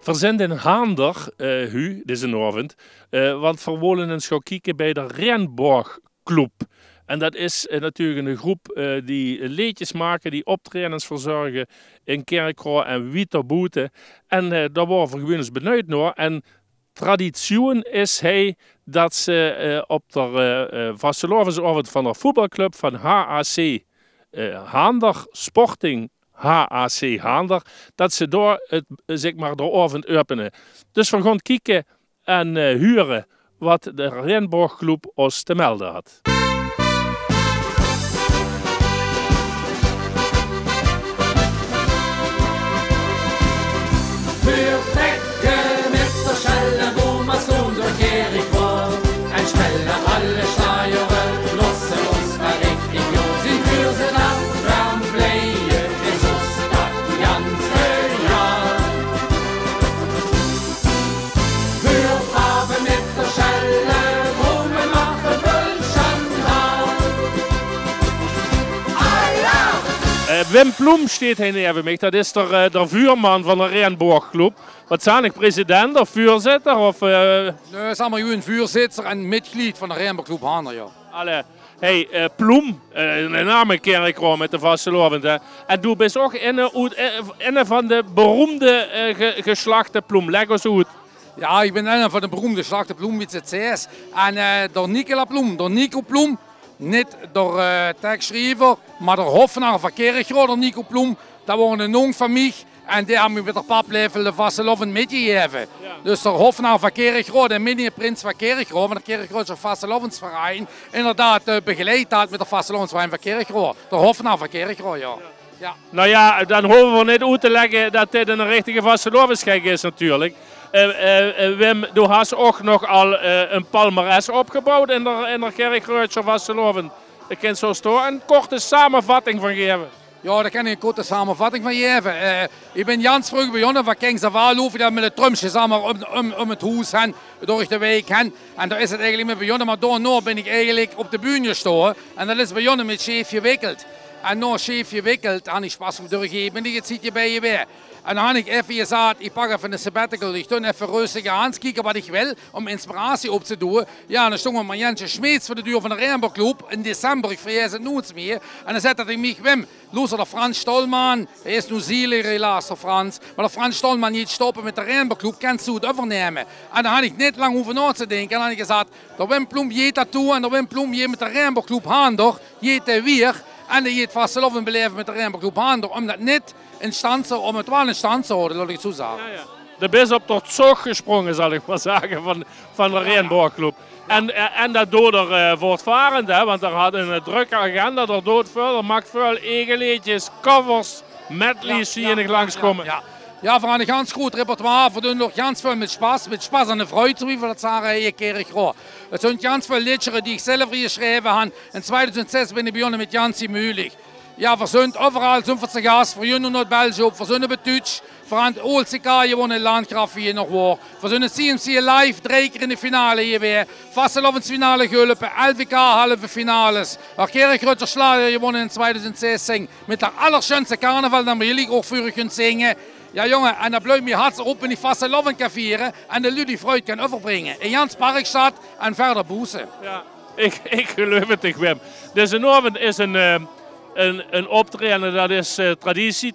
We zijn in Haander, deze avond, want we willen eens gaan kijken bij de Renborg Club. En dat is natuurlijk een groep die liedjes maken, die optredens verzorgen in Kerkrade en Wietterboete. En daar worden we gewoon eens benieuwd naar. En traditie is dat ze op de vastelovensavond van de voetbalclub van HAC Haander, Sporting HAC Haander, dat ze daar zeg maar de avond openen. Dus we gaan kijken en huren wat de Renborg Club ons te melden had. Vuurtrekken met de schellen, boomers onder Kerkrade. En spellen alle steieren, lossen ons maar richtig los. In vuur zijn afram vleien, is ons dat ganze jaar. Vuurhaven met de schellen, bomen maken vulschen haar. Wim Ploem steht hier neben mich, dat is der vuurman van de Renborg Club. Wat zijn ik, president of voorzitter? Of, Nee, zeg maar, een voorzitter en mitglied van de Renborg Club Haander, ja. Alle. Hey, Ploem, een naam Kerkrade met de vastelovend. En du bent ook een van de beroemde geslachten Ploem. Leg ons uit. Ja, ik ben een van de beroemde geslachten Ploem, wie het is. En door Nicola Ploem, door Nico Ploem, niet door tekstschrijver, maar door Hofnaar van Kerkrade, door Nico Ploem. Dat was een jong van mij. En die hebben we met de paplevel de vastelovend meegegeven. Ja. Dus de Hofnaar van Kerkrade en meneer Prins van Kerkrade, van de Kerkradse vastelovendsverein, inderdaad begeleid had met de vastelovendsverein van Kerkrade. De Hofnaar van Kerkrade, ja. Ja. Nou ja, dan hoeven we niet uit te leggen dat dit een richtige vastelovensgek is natuurlijk. Wim, du hast ook nog al een palmares opgebouwd in de Kerkradse vastelovend. Ik kan zo een korte samenvatting van geven. Ja, daar kan ik een korte samenvatting van geven. Ik ben Jans vroeg begonnen van Kings af Aalhoef, dat met de trumsjes om het huis heen, door de week heen. En daar is het eigenlijk mee begonnen, maar daarna ben ik eigenlijk op de bühne gestaan. En dat is begonnen met Scheefje Wikkeld. En na Scheefje Wikkeld had ik Spaß doorgegeven en ik zit je bij je weer. En dan heb ik even gezegd, ik pak even een sabbatical, ik doe even rustig aan, kijken wat ik wil, om inspiratie op te doen. Ja, dan stond met Jantje Schmeets voor de deur van de Renborg Club in december, ik vergeet het nooit meer. En dan zette hij mij, Wim, loser de Frans Stolman, hij is nu zielig helaas, de Frans, maar de Frans Stolman niet stoppen met de Renborg Club, kannst du het overnemen? En dan had ik niet lang hoeven na te denken, en dan had ik gezegd, de Wim Ploem jeet dat toe, en de Wim Ploem jeet met de Renborg Club Haander, jeet hij weer. En die het vastelovend beleven met de Renborg Club Haander, om dat niet in stand te, om het wel in stand te houden, laat ik het zo zeggen. Ja, ja. De best op de zog gesprongen, zal ik maar zeggen, van de Renborg Club. En dat door er voortvarend, hè, want er had een drukke agenda, er doet veel, er maakt veel egeleedjes, covers, medleys zie je nog langskomen. Ja, voor een ganz goed repertoire, we doen nog ganz veel met Spaß en de vreugde, zoals we dat zeggen hier Kerkrade. Het zijn ganz veel liedjes die ik zelf geschreven heb. In 2006 ben ik begonnen met Jansie Mühlig. Ja, we zijn overal zijn we te gast, voor jullie naar België op, we zijn bij Dutch, voor aan het OLCK gewonnen Landgraaf hier nog waar. We zijn een CMC live, 3 keer in de finale hier weer. Vastelovensfinale geholpen, LVK halve finales. Waar Kerkrade Schlager gewonnen in 2016 met de allerschönste carnaval, dat we jullie ook voor u kunnen zingen. Ja jongen, en dan blijft mijn hart op in die vastelovend vieren en de Ludie Freud kan overbrengen. In Jans Parkstad en verder boezen. Ja, ik geloof het niet, Wim. Dus een avond is een optreden, dat is traditie,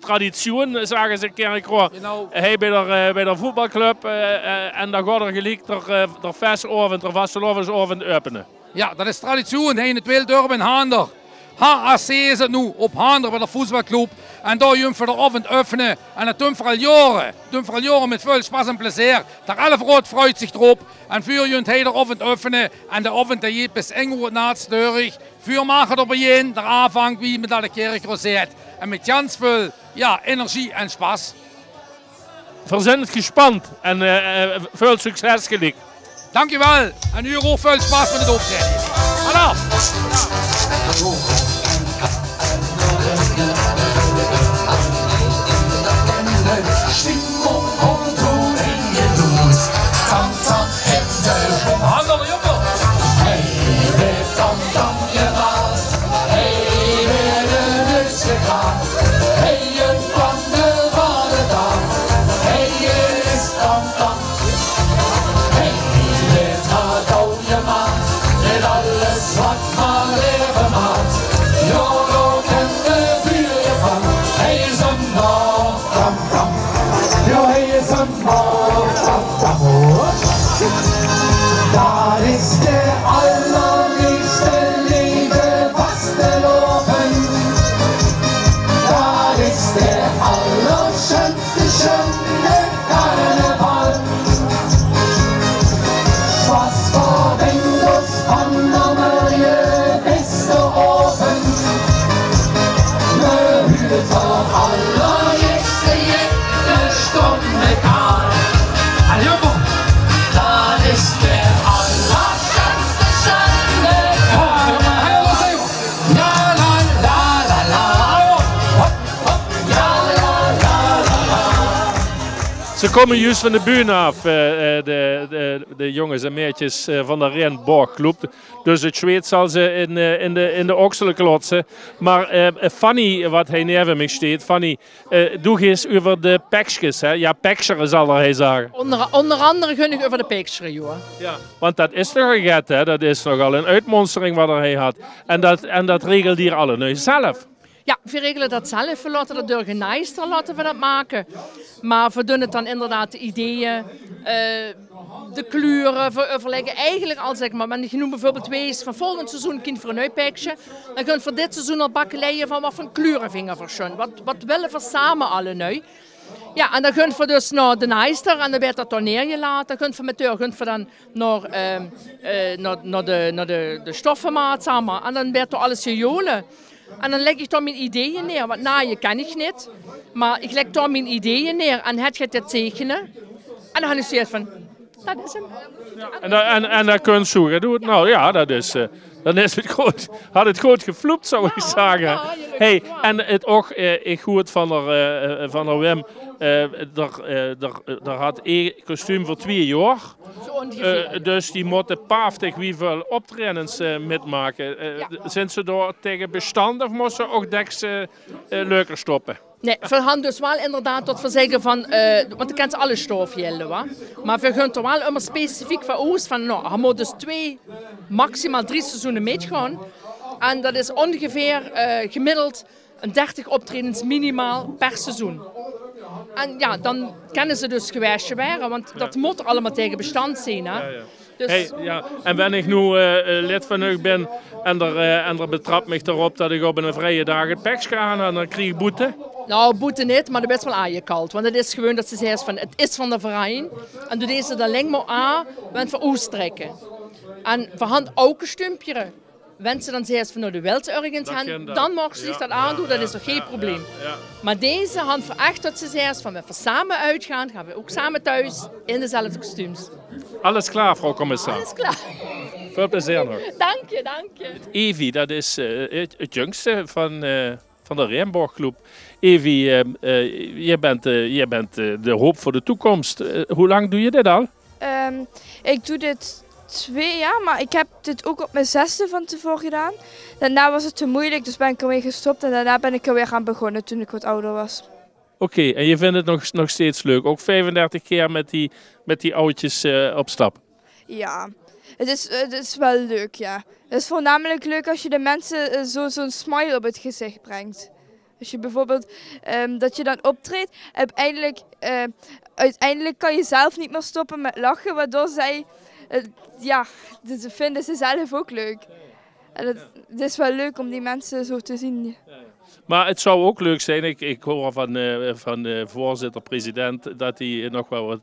zeggen ze in Kerkrade. Hij bij de voetbalclub en dan gaat er gelijk de festavond, de vastelovensavond openen. Ja, dat is traditie, in het Wilddorp in Haander. HAC is het nu, op Haander bij de voetbalclub. En daar jumpen we de avond openen. En dat doen we al jaren. Dat doen we al jaren met veel Spaß en plezier. Daar alle vrood freut zich erop. En voor jullie de hele avond openen. En de avond die je bis 1 uur naastdeurig. Vuur maken er bij je, de aanvang wie met alle Kerkrade zit. En met ganz veel energie en Spaß. We zijn het gespannen en veel succes gelijk. Dankjewel. En u ook veel Spaß met het optreden. Hallo. Handel, jongen! Hey, weer tam tam je maat. Hey, weer de Russe gaat. Hey, een van de vader dan. Hey, is voor allerliefste Jikke Stommekal. Dat is de allerschönste Schellekarl. Ja la la la la, ja la la la la. Ze komen juist van de bühne af, de jongens en meisjes van de Renborgclub. Dus het zweet zal ze in de okselen klotsen. Maar Fanny, wat hij neven mij staat, Fanny, doe eens over de pekjes. Ja, pekscheren zal hij zeggen. Onder andere gun ik over de pekscheren, joh. Ja, want dat is toch een get, hè? Dat is nogal een uitmonstering wat hij had. En dat regelt hier alle nu zelf. Ja, we regelen dat zelf. We laten de burgemeester laten we dat maken. Maar we doen het dan inderdaad de ideeën, de kleuren. We overleggen eigenlijk al, zeg maar, je noemt bijvoorbeeld wees van volgend seizoen kind voor een uitpekje. Dan kun je voor dit seizoen al bakkeleien van wat voor kleuren vinger verschoon. Wat willen we samen alle nu? Ja, en dan gaan we dus naar de Nijster en dan werd dat neergelaten. Dan gaan we met deur dan naar de stoffenmaat samen. En dan werd er alles gejolen. En dan leg ik dan mijn ideeën neer, want naaien kan ik niet. Maar ik leg dan mijn ideeën neer en het gaat het tekenen. En dan ga ik zeggen van, dat is hem. En dan kun je zoeken, doe het nou. Ja, dat is... Dan is het goed. Had het goed gefloept, zou ik zeggen. Hey, en het ook, ik hoorde van der Wim, daar had een kostuum voor 2 jaar. Zo ongeveer. Dus die moeten paaftig wie veel optredens metmaken. Zijn ze daar tegen bestand of moeten ze ook deks leuker stoppen? Nee, we gaan dus wel inderdaad tot we zeggen van, want je kent alle stoofjelden, maar we gaan er wel immer specifiek voor ons van, nou, je moet dus 2, maximaal 3 seizoenen meegaan. En dat is ongeveer gemiddeld een 30 optredens minimaal per seizoen. En ja, dan kunnen ze dus gewijsje waren, want dat moet allemaal tegen bestand zijn. Hè? Ja, ja. Dus... Hey, ja. En wanneer ik nu lid van u ben en er betrapt mij erop dat ik op een vrije dag het peks ga en dan krijg ik boete? Nou, boete niet, maar dat is wel aangekald. Want het is gewoon dat ze zeggen van het is van de verein. En doe deze dan lang maar aan, want we uitstrekken. En we gaan ook een stumpje. Wenn ze dan zeggen van nou, de wilt ergens gaan, dan mogen ze zich dat aandoen, dat is toch geen probleem. Ja. Maar deze hand veracht dat ze zeggen van we samen uitgaan, gaan we ook samen thuis in dezelfde kostuums. Alles klaar, mevrouw commissaris? Alles klaar. Veel plezier nog. Dank je, dank je. Evi, dat is het jongste van de Renborgclub. Evi, je bent de hoop voor de toekomst. Hoe lang doe je dit al? Ik doe dit 2 jaar, maar ik heb dit ook op mijn 6e van tevoren gedaan. Daarna was het te moeilijk, dus ben ik ermee gestopt en daarna ben ik er weer aan begonnen toen ik wat ouder was. Oké, en je vindt het nog steeds leuk? Ook 35 keer met die oudjes op stap? Ja, het is wel leuk, ja. Het is voornamelijk leuk als je de mensen zo'n smile op het gezicht brengt. Als je bijvoorbeeld dat je dan optreedt, uiteindelijk kan je zelf niet meer stoppen met lachen, waardoor zij, dat vinden ze zelf ook leuk. En het is wel leuk om die mensen zo te zien. Maar het zou ook leuk zijn, ik hoor van de voorzitter-president dat hij nog wel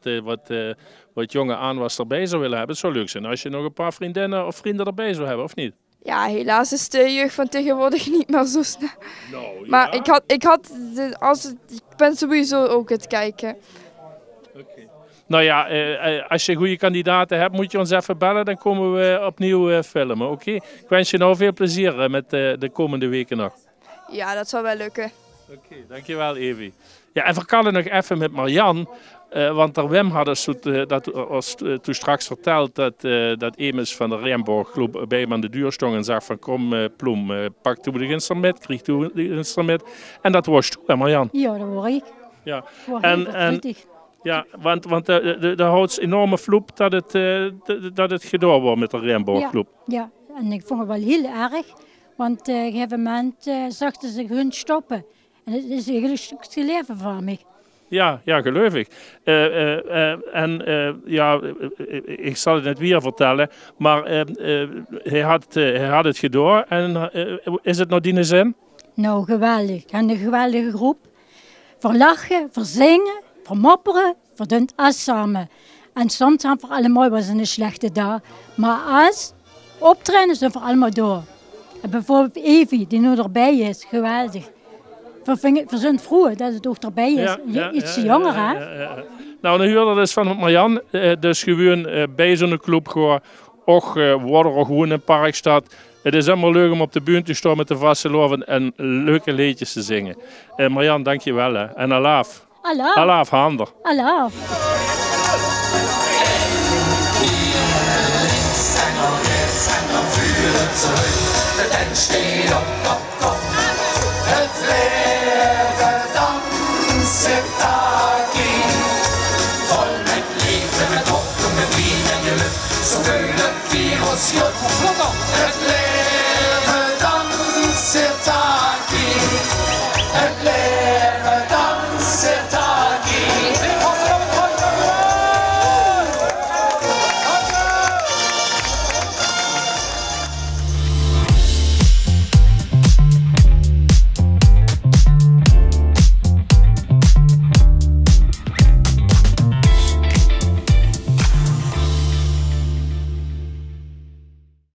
wat jonge aanwas erbij zou willen hebben. Het zou leuk zijn als je nog een paar vriendinnen of vrienden erbij zou hebben, of niet? Ja, helaas is de jeugd van tegenwoordig niet meer zo snel. Nou, ja. Maar ik ben sowieso ook het kijken. Okay. Nou ja, als je goede kandidaten hebt, moet je ons even bellen. Dan komen we opnieuw filmen, oké? Ik wens je nou veel plezier met de komende weken nog. Ja, dat zal wel lukken. Oké, dankjewel Evi. Ja, en verkallen nog even met Marianne. Want er Wim had toen straks verteld dat Emes van de Renborgclub bij hem aan de deur stond en zag van kom Ploem, pak toe de instrument, kreeg toe de instrument. En dat was toe, hè Marianne? Ja, dat hoor ik. Ja. En ja, want de houdt enorme vloep dat het gedaan wordt met de Renborgclub. Ja, en ik vond het wel heel erg. Want op een gegeven moment zachten ze gewoon stoppen. En het is eigenlijk een stukje leven van mij. Ja, geloof ik. Ik zal het net weer vertellen, maar hij had het gedaan. En is het nog die zin? Nou, geweldig. En een geweldige groep. Voor lachen, voor zingen, voor mopperen, voor doen alles samen. En soms hebben we allemaal was een slechte dag. Maar als optreden zijn we allemaal door. En bijvoorbeeld Evi, die nu erbij is, geweldig. verzint vroeg dat het ook erbij is. Iets jonger, hè? Nou, dan huurde dus van Marjan, dus gewoon bij zo'n club gewoon, ook worden er gewoon in het park staat. Het is helemaal leuk om op de bühne te staan met de vasteloven en leuke liedjes te zingen. Marjan, dank je wel. Hè. En alaaf. Alaaf. Alaaf, hander. Alaaf. De tent steht op, het leven dansen vol met leven, met hoop, met wien en geluk, zoveel het virus jut. Het leven dansen